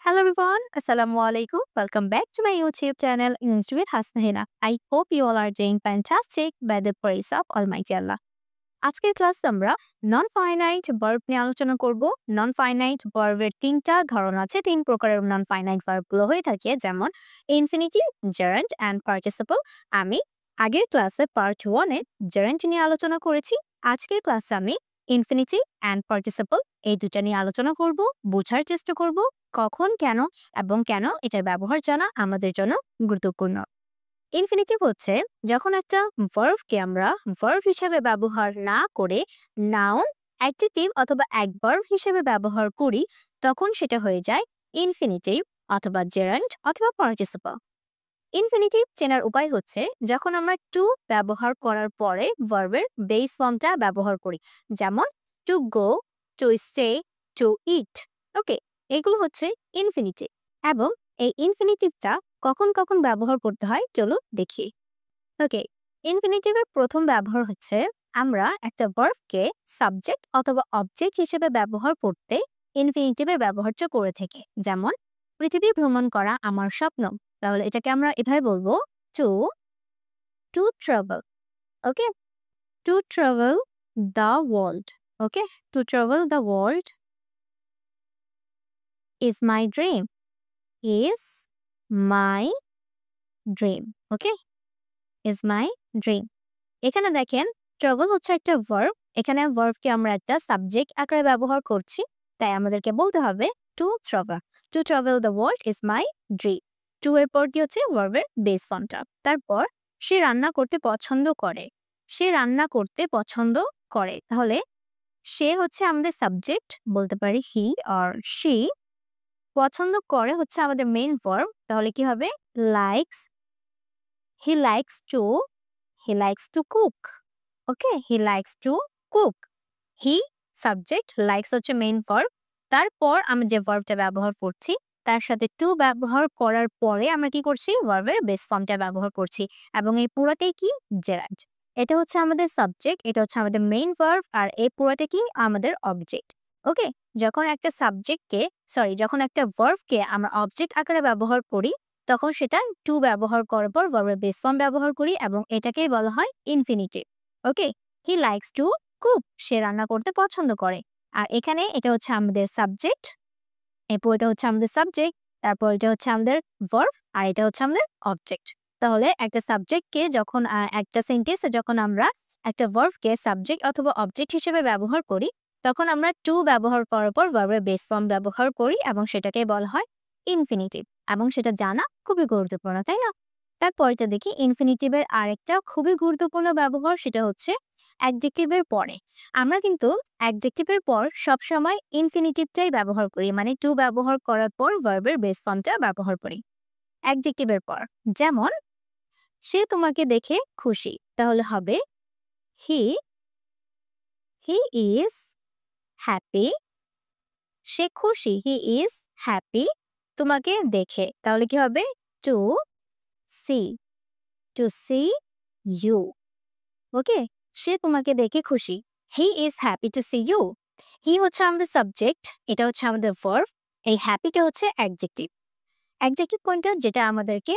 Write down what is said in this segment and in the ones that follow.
Hello everyone, Assalamualaikum. Welcome back to my YouTube channel, English with Hasnahina. I hope you all are doing fantastic by the grace of Almighty Allah. আজকের ক্লাসে আমরা non finite verb নিয়ে আলোচনা করব। Non finite ভার্বের তিনটা ধরন আছে, তিন প্রকারের নন ফাইনাইট ভার্বগুলো হয়ে থাকে, যেমন ইনফিনিটিভ, জেরান্ড অ্যান্ড পার্টিসিপল। আমি আগের ক্লাসে পার্ট 1 এ জেরান্ড নিয়ে আলোচনা করেছি। আজকের ক্লাসে আমি ইনফিনিটিভ অ্যান্ড পার্টিসিপল এই দুটা নিয়ে আলোচনা করব, বোঝার চেষ্টা করব কখন, কেন এবং কেন এটার ব্যবহার জানা আমাদের জন্য গুরুত্বপূর্ণ। ইনফিনিটিভ হচ্ছে যখন একটা ভার্বকে আমরা ভার্ব হিসেবে ব্যবহার না করে নাউন, অ্যাডজেক্টিভ অথবা অ্যাডভার্ব হিসেবে ব্যবহার করি, তখন সেটা হয়ে যায় ইনফিনিটিভ অথবা জেরান্ড অথবা পার্টিসিপল। ইনফিনিটিভ চেনার উপায় হচ্ছে যখন আমরা টু ব্যবহার করার পরে ভার্বের বেস ফর্মটা ব্যবহার করি, যেমন to go, to stay, to eat. Okay, এগুলো হচ্ছে ইনফিনিটিভ। এবং এই ইনফিনিটিভটা কখন কখন ব্যবহার করতে হয় চলো দেখি। ওকে, ইনফিনিটিভের প্রথম ব্যবহার হচ্ছে আমরা একটা ভার্বকে সাবজেক্ট অথবা অবজেক্ট হিসেবে ব্যবহার করতে ইনফিনিটিভের ব্যবহারটা করে থাকি, যেমন পৃথিবী ভ্রমণ করা আমার স্বপ্ন। তাহলে এটাকে আমরা এভাবে বলবো to to travel. Okay, to travel the world. Okay, to travel the world is my dream, is my dream. Okay, is my dream. এখানে দেখেন ট্রাভেল হচ্ছে একটা ভার্ব, এখানে ভার্বকে আমরা একটা সাবজেক্ট আকারে ব্যবহার করছি, তাই আমাদেরকে বলতে হবে to travel. To travel the world is my dream. To এর পর কি হচ্ছে ভার্বের বেস ফর্মটা। তারপর সে রান্না করতে পছন্দ করে, সে রান্না করতে পছন্দ করে, তাহলে সে হচ্ছে আমাদের সাবজেক্ট, বলতে পারি হি অর শি। পছন্দ করে হচ্ছে আমাদের মেইন ভার্ব, তাহলে কি হবে likes. He likes to cook. Okay, he likes to cook. He subject, likes হচ্ছে মেইন ভার্ব। তারপর আমরা যে ভার্বটা ব্যবহার করছি তার সাথে টু ব্যবহার করার পরে আমরা কি করছি ভার্বের বেস ফর্মটা ব্যবহার করছি, এবং এই পুরোটাই কি জেরান্ড। এটা হচ্ছে আমাদের সাবজেক্ট, এটা হচ্ছে আমাদের মেইন ভার্ব, আর এই পুরোটা কি আমাদের অবজেক্ট। ওকে, যখন একটা যখন একটা ভার্বকে আমরা অবজেক্ট আকারে ব্যবহার করি তখন সেটা টু ব্যবহার করার পর ভার্বের বেস ফর্ম ব্যবহার করি, এবং এটাকেই বলা হয় infinitive. Okay, he likes to cook, সে রান্না করতে পছন্দ করে। আর এখানে এটা হচ্ছে আমাদের সাবজেক্ট, এরপর এটা হচ্ছে আমাদের সাবজেক্ট, তারপর এটা হচ্ছে আমাদের ভার্ব, আর এটা হচ্ছে আমাদের অবজেক্ট। তাহলে একটা সাবজেক্টকে যখন একটা সেন্টেন্সে যখন আমরা একটা ভার্বকে সাবজেক্ট অথবা অবজেক্ট হিসেবে ব্যবহার করি তখন আমরা টু ব্যবহার করার পর ভার্বের বেস ফর্ম ব্যবহার করি, এবং সেটাকে বলা হয় ইনফিনিটিভ, এবং সেটা জানা খুবই গুরুত্বপূর্ণ, তাই না? তারপরটা দেখি ইনফিনিটিভের আরেকটা খুবই গুরুত্বপূর্ণ ব্যবহার, সেটা হচ্ছে অ্যাডজেক্টিভের পরে। আমরা কিন্তু অ্যাডজেক্টিভের পর সবসময় ইনফিনিটিভটাই ব্যবহার করি, মানে টু ব্যবহার করার পর ভার্বের বেস ফর্মটা ব্যবহার করি অ্যাডজেক্টিভের পর। যেমন সে তোমাকে দেখে খুশি, তাহলে হবে হি হি ইজ হ্যাপি। সে খুশি, হি ইজ হ্যাপি তোমাকে দেখে, তাহলে কি হবে to see to see you. Okay, সে তোমাকে দেখে খুশি, he is happy to see you. He হচ্ছে আমাদের সাবজেক্ট, এটা হচ্ছে আমাদের ভার্ব, এই হ্যাপিটা হচ্ছে অ্যাডজেক্টিভ। অ্যাডজেক্টিভ কোনটা, যেটা আমাদেরকে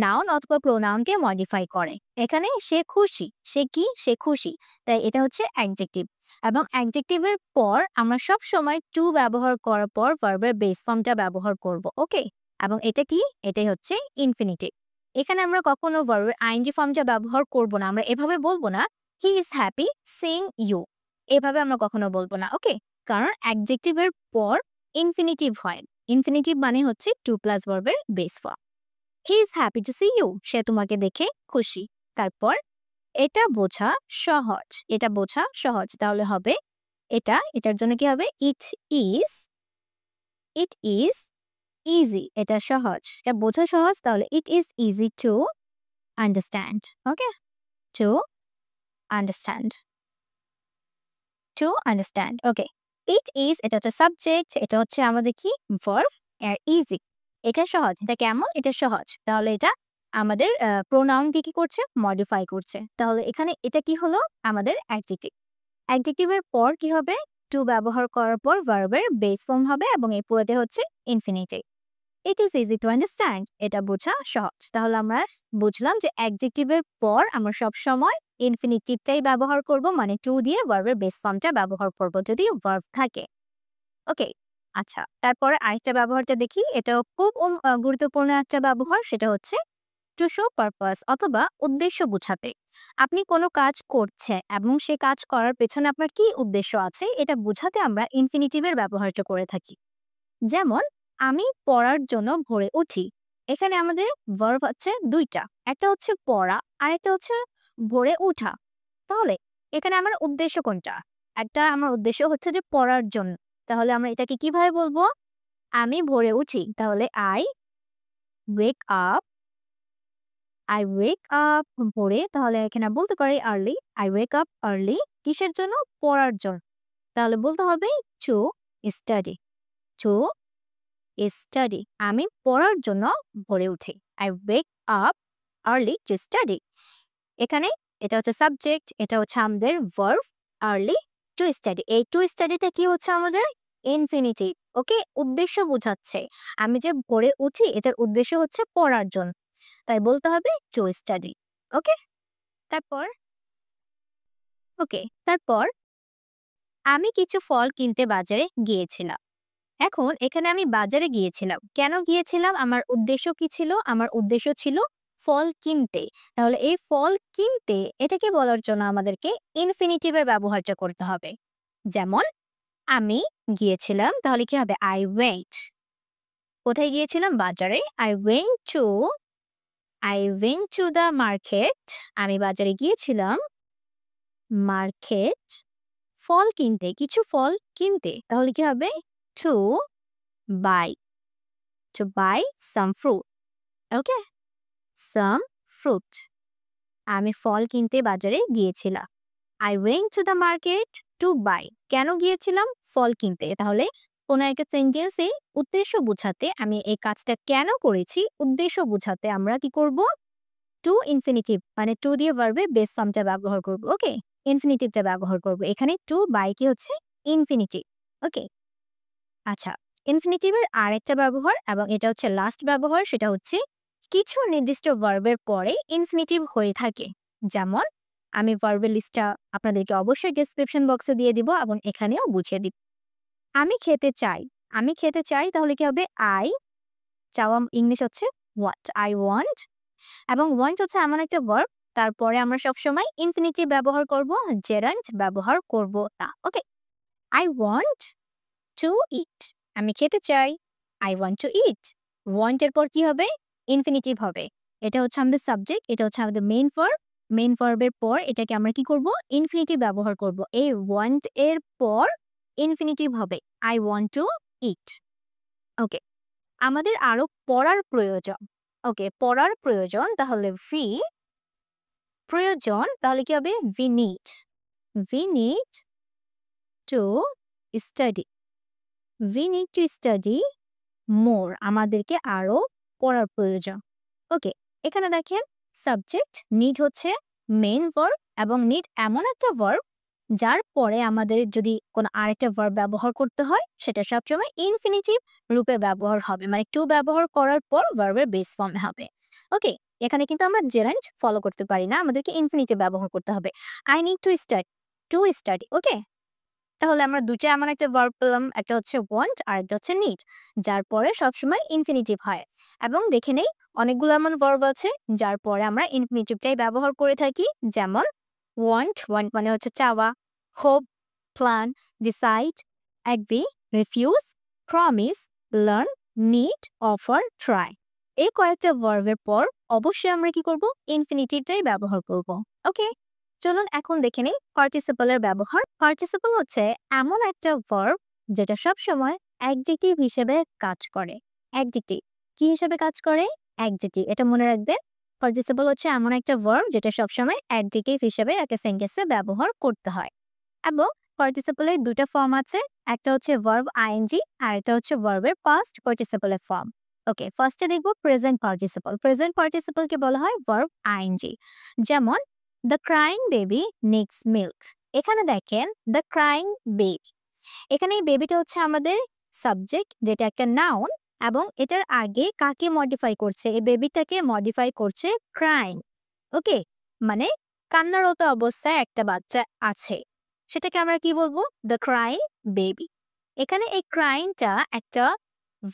নাউন অথবা প্রোনাউনকে মডিফাই করে। এখানে সে খুশি, সে কি, সে খুশি, তাই এটা হচ্ছে অ্যাডজেক্টিভ। এবং অ্যাডজেক্টিভের পর আমরা সব সময় টু ব্যবহার করার পর ভার্বের বেস ফর্মটা ব্যবহার করব। ওকে, এবং এটা কি, এটাই হচ্ছে ইনফিনিটিভ। এখানে আমরা কখনো ভার্বের আইএনজি ফর্মটা ব্যবহার করব না, আমরা এভাবে বলবো না he is happy sing you, এভাবে আমরা কখনো বলবো না। ওকে, কারণ অ্যাডজেক্টিভের পর ইনফিনিটিভ হয়, ইনফিনিটিভ মানে হচ্ছে টু প্লাস ভার্বের base form. He is happy to see you, সে তোমাকে দেখে খুশি। তারপর এটা বোঝা সহজ, এটা বোঝা সহজ, তাহলে হবে এটার জন্য কি হবে ইট ইজ ইজি, এটা সহজ, এটা বোঝা সহজ, তাহলে it is easy to understand. Okay, to understand, to understand. Okay, it is এটা হচ্ছে সাবজেক্ট, এটা হচ্ছে আমাদের কি ভার্ব, আর ইজি এটা সহজ, এটা কেমন, এটা সহজ, তাহলে এটা আমাদের প্রোনাউন দিয়ে কি করছে মডিফাই করছে, তাহলে এখানে এটা কি হলো আমাদের অ্যাডজেক্টিভ। অ্যাডজেক্টিভের পর কি হবে টু ব্যবহার করার পর ভার্বের বেস ফর্ম হবে এবং এই পুরোটা হচ্ছে infinitive. It is easy to understand, এটা বোঝা সহজ। তাহলে আমরা বুঝলাম যে অ্যাডজেক্টিভের পর আমরা সব সময় ইনফিনিটিভটাই ব্যবহার করব, মানে টু দিয়ে ভার্বের বেস ফর্মটা ব্যবহার করব যদি ভার্ব থাকে। ওকে, আচ্ছা, তারপরে আরেকটা ব্যবহারটা দেখি, এটাও খুব গুরুত্বপূর্ণ একটা ব্যবহার, সেটা হচ্ছে টু শো পারপাস অথবা উদ্দেশ্য বোঝাতে। আপনি কোনো কাজ করছেন এবং সে কাজ করার পেছনে আপনার কি উদ্দেশ্য আছে এটা বোঝাতে আমরা ইনফিনিটিভের ব্যবহারটা করে থাকি। যেমন আমি পড়ার জন্য ভোরে উঠি। এখানে আমাদের ভার্ব হচ্ছে দুইটা, একটা হচ্ছে পড়া আর একটা হচ্ছে ভোরে উঠা। তাহলে এখানে আমার উদ্দেশ্য কোনটা? একটা আমার উদ্দেশ্য হচ্ছে যে পড়ার জন্য। তাহলে আমরা এটাকে কিভাবে বলবো? আমি ভোরে উঠি, তাহলে wake up I wake up ভোরে, তাহলে এখানে বলতে পারি early. I wake up early কিসের জন্য? পড়ার জন্য। তাহলে বলতে হবে টু স্টাডি। টু স্টাডি, আমি পড়ার জন্য ভোরে উঠি। I wake up early to study. এখানে এটা হচ্ছে সাবজেক্ট, এটা হচ্ছে আমাদের ভার্ব আর্লি টু স্টাডি। এই টু স্টাডিটা কি হচ্ছে আমাদের? ইনফিনিটিভ। ওকে, উদ্দেশ্য বোঝাচ্ছে। আমি যে ভোরে উঠি এটার উদ্দেশ্য হচ্ছে পড়ার জন্য, তাই বলতে হবে টু স্টাডি। ওকে, তারপর তারপর আমি কিছু ফল কিনতে বাজারে গিয়েছিলাম। এখন এখানে আমি বাজারে গিয়েছিলাম, কেন গিয়েছিলাম? আমার উদ্দেশ্য কি ছিল? আমার উদ্দেশ্য ছিল ফল কিনতে। তাহলে এই ফল কিনতে এটাকে বলার জন্য আমাদেরকে ইনফিনিটিভের ব্যবহারটা করতে হবে। যেমন আমি গিয়েছিলাম, তাহলে কি হবে? I went. কোথায় গিয়েছিলাম? বাজারে। I went to the market. আমি বাজারে গিয়েছিলাম মার্কেট ফল কিনতে, কিছু ফল কিনতে। তাহলে কি হবে? To buy some fruit. Okay, some fruit. আমি ফল কিনতে বাজারে গিয়েছিলাম। I went to the market to buy. কেন গিয়েছিলাম? ফল কিনতে। তাহলে কোনো একটা সেন্টেন্সে উদ্দেশ্য বোঝাতে, আমি এই কাজটা কেন করেছি উদ্দেশ্য বোঝাতে আমরা কি করব? টু ইনফিনিটিভ, মানে টু দিয়ে ভার্বের বেস ফর্মটা ব্যবহার করব। ওকে, ইনফিনিটিভটা ব্যবহার করব। এখানে টু বাই কি হচ্ছে? ইনফিনিটিভ। ওকে, আচ্ছা, ইনফিনিটিভের আরেকটা ব্যবহার এবং এটা হচ্ছে লাস্ট ব্যবহার, সেটা হচ্ছে কিছু নির্দিষ্ট ভার্বের পরে ইনফিনিটিভ হয়ে থাকে। যেমন আমি ভার্বের লিস্টটা আপনাদেরকে অবশ্যই ডেসক্রিপশন বক্সে দিয়ে দিব এবং এখানেও বুঝিয়ে দিব। আমি খেতে চাই। আমি খেতে চাই, তাহলে কি হবে? আই, চাওয়া ইংলিশ হচ্ছে ওয়ান্ট। আই ওয়ান্ট, এবং ওয়ান্ট হচ্ছে এমন একটা ভার্ব তারপরে আমরা সবসময় ইনফিনিটিভ ব্যবহার করব, জেরান্ট ব্যবহার করব না। ওকে, আই ওয়ান্ট টু ইট। আমি খেতে চাই। I want to it. Want এর পর কি হবে? ইনফিনিটিভ হবে। এটা হচ্ছে আমাদের সাবজেক্ট, এটা হচ্ছে আমাদের মেইন ভার্ব। মেইন ভার্বের পর এটাকে আমরা কি করব? ইনফিনিটিভ ব্যবহার করব। এই ওয়ান্ট এর পর ইনফিনিটিভ হবে আই ওয়ান্ট টু ইট। ওকে, আমাদের আরো পড়ার প্রয়োজন। ওকে, পড়ার প্রয়োজন, তাহলে প্রয়োজন, তাহলে কি হবে? We need to study. We need to study মোর। আমাদেরকে আরো পড়ার প্রয়োজন। ওকে, এখানে দেখেন সাবজেক্ট নিড হচ্ছে মেইন ভার্ব এবং নিড এমন একটা ভার্ব যার পরে আমাদের যদি কোনো আরেকটা ভার্ব ব্যবহার করতে হয় সেটা সবসময় ইনফিনিটিভ রূপে ব্যবহার হবে, মানে টু ব্যবহার করার পর ভার্বের বেস ফর্মে হবে। ওকে, এখানে কিন্তু আমরা জেরান্ড ফলো করতে পারি না, আমাদেরকে ইনফিনিটিভ ব্যবহার করতে হবে। I need to study. Okay, তাহলে আমরা দুটো এমন একটা ভার্ব পেলাম, একটা হচ্ছে ওয়ান্ট আর একটা হচ্ছে নিড, যার পরে সবসময় ইনফিনিটিভ হয়। এবং দেখে নেই অনেকগুলো এমন ভার্ব আছে যার পরে আমরা ইনফিনিটিভটাই ব্যবহার করে থাকি। যেমন ওয়ান্ট মানে হচ্ছে চাওয়া, hope, plan, decide, agree, refuse, promise, learn, need, offer, try. এই কয়েকটা ভার্বের পর অবশ্যই আমরা কি করব? ইনফিনিটিভটাই ব্যবহার করব। ওকে, চলুন এখন দেখে নিই পার্টিসিপলের ব্যবহার। পার্টিসিপল হচ্ছে এমন একটা ভার্ব যেটা সব সময় অ্যাডজেক্টিভ হিসেবে কাজ করে। অ্যাডজেক্টিভ কি হিসেবে কাজ করে? অ্যাডজেক্টিভ, এটা মনে রাখবেন। পার্টিসিপল হচ্ছে এমন একটা ভার্ব যেটা সবসময় অ্যাডজেক্টিভ হিসেবে একটা সেন্টেন্সে ব্যবহার করতে হয়। এবং পার্টিসিপলের দুটো ফর্ম আছে, একটা হচ্ছে ভার্ব আইএনজি আর একটা হচ্ছে ভার্বের পাস্ট পার্টিসিপলের ফর্ম। ওকে, ফার্স্টে দেখব প্রেজেন্ট পার্টিসিপল। প্রেজেন্ট পার্টিসিপলকে বলা হয় ভার্ব আইএনজি। যেমন the crying baby needs milk. এখানে দেখেন দ্য ক্রাইং বেবি, এখানে এই বেবিটা হচ্ছে আমাদের সাবজেক্ট, যেটা একটা নাউন, এবং এটার আগে কাকে মডিফাই করছে? এই বেবিটাকে মডিফাই করছে ক্রাইং। ওকে, মানে কান্নারত অবস্থায় একটা বাচ্চা আছে, সেটাকে আমরা কি বলবো? The crying baby. এখানে এই ক্রাইংটা একটা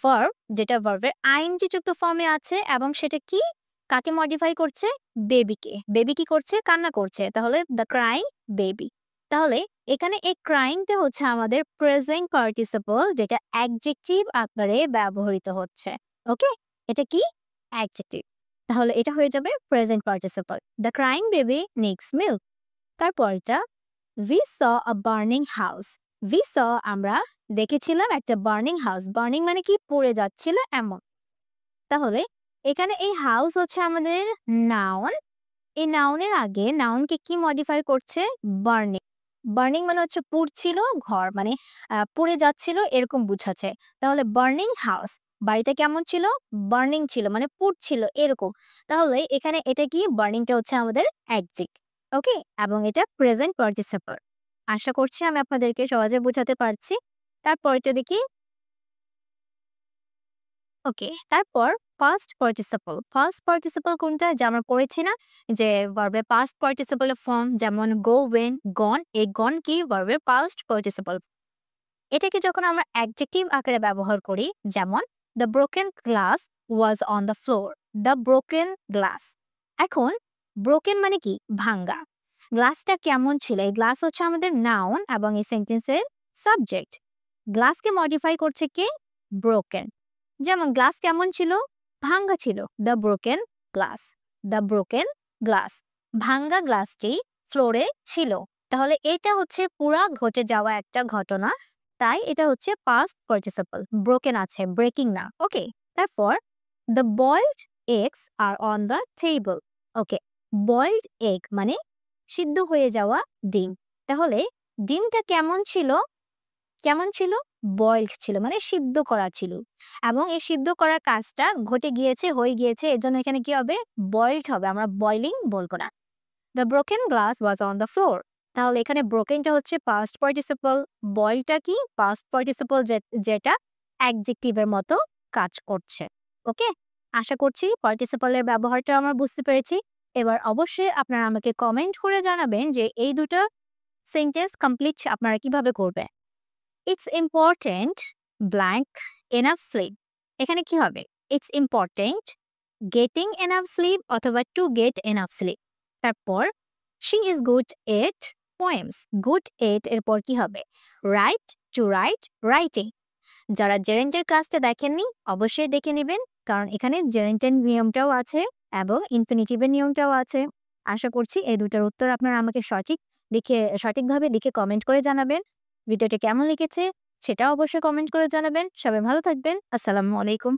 ভার্ব, যেটা ভার্বের আইএনজি যুক্ত ফর্মে আছে, এবং সেটা কি কাকে মডিফাই করছে? বেবিকে। বেবি কি করছে? কান্না করছে, তাহলে দ্য ক্রাইং বেবি। তাহলে এখানে এই ক্রাইংটা হচ্ছে আমাদের প্রেজেন্ট পার্টিসিপল, যেটা অ্যাডজেক্টিভ আকারে ব্যবহৃত হচ্ছে। ওকে, এটা কি? অ্যাডজেক্টিভ। তাহলে এটা হয়ে যাবে present participle. The crying baby needs milk. তারপরটা, we saw a burning house. We saw আমরা দেখেছিলাম একটা বার্নিং হাউস। বার্নিং মানে কি? পুড়ে যাচ্ছিল এমন। তাহলে এখানে এই হাউস হচ্ছে আমাদের নাউন। এই নাউনের আগে নাউনকে কি মডিফাই করছে? বার্নিং। বার্নিং মানে হচ্ছে পুড়ছিল, ঘর মানে পুড়ে যাচ্ছিল এরকম বুঝাচ্ছে। তাহলে বার্নিং হাউস, বাড়িটা কেমন ছিল? বার্নিং ছিল, মানে পুড়ছিল এরকম। তাহলে এখানে এটা কি? বার্নিংটা হচ্ছে আমাদের অ্যাডজেক্ট। ওকে, এবং এটা প্রেজেন্ট পার্টিসিপল। আশা করছি আমি আপনাদেরকে সহজে বোঝাতে পারছি। তারপরটা দেখি। ওকে, তারপর পাস্ট পার্টিসিপল। পাস্ট পার্টিসিপল কোনটা? যে আমরা পড়েছি না, যে ভার্বের পাস্ট পার্টিসিপলের ফর্ম, যেমন গো, ওয়েন, গন। এই গন কি? ভার্বের পাস্ট পার্টিসিপল। এটাকে যখন আমরা অ্যাডজেক্টিভ আকারে ব্যবহার করি, যেমন the broken glass was on the floor. The broken glass. এখন ব্রোকেন মানে কি? ভাঙ্গা। গ্লাসটা কেমন ছিল? এই গ্লাস হচ্ছে আমাদের নাউন এবং এই সেন্টেন্সের সাবজেক্ট। গ্লাসকে মডিফাই করছে কে? ব্রোকেন। যেমন গ্লাস কেমন ছিল? ভাঙ্গা ছিল। The broken glass. The broken glass. ভাঙ্গা গ্লাসটি ফ্লোরে ছিল। তাহলে এটা হচ্ছে পুরা ঘটে যাওয়া একটা ঘটনা, তাই এটা হচ্ছে পাস্ট পার্টিসিপল। ব্রোকেন আছে, ব্রেকিং না। ওকে, তারপর the boiled eggs are on the table. Okay, boiled egg মানে সিদ্ধ হয়ে যাওয়া ডিম। তাহলে ডিমটা কেমন ছিল? কেমন ছিল? বয়েলড ছিল, মানে সিদ্ধ করা ছিল, এবং এই সিদ্ধ করার কাজটা ঘটে গিয়েছে, হয়ে গিয়েছে, এর জন্য এখানে কি হবে? বয়েলড হবে, আমরা বয়লিং বলবো না। The broken glass was on the floor. তাহলে এখানে ব্রোকেনটা হচ্ছে পাস্ট পার্টিসিপল, বয়েলটা কি? পাস্ট পার্টিসিপল, যেটা অ্যাডজেক্টিভের মতো কাজ করছে। ওকে, আশা করছি পার্টিসিপলের ব্যবহারটা আমরা বুঝতে পেরেছি। এবার অবশ্যই আপনারা আমাকে কমেন্ট করে জানাবেন যে এই দুটো সেন্টেন্স কমপ্লিট আপনারা কিভাবে করবেন। It's important blank enough sleep. এখানে কি হবে? It's important getting enough sleep অথবা টু গেট এনাফ স্লিপ। তারপর she is good at poems. Good at এরপর কি হবে? Write, to write, writing. যারা জেরেন্টের কাজটা দেখেননি অবশ্যই দেখে নেবেন, কারণ এখানে জেরেন্টের নিয়মটাও আছে এবং ইনফিনিটিভের নিয়মটাও আছে। আশা করছি এই দুটার উত্তর আপনারা আমাকে সঠিকভাবে লিখে কমেন্ট করে জানাবেন। ভিডিওটি কেমন লিখেছে সেটাও অবশ্যই কমেন্ট করে জানাবেন। সবাই ভালো থাকবেন। আসসালামু আলাইকুম।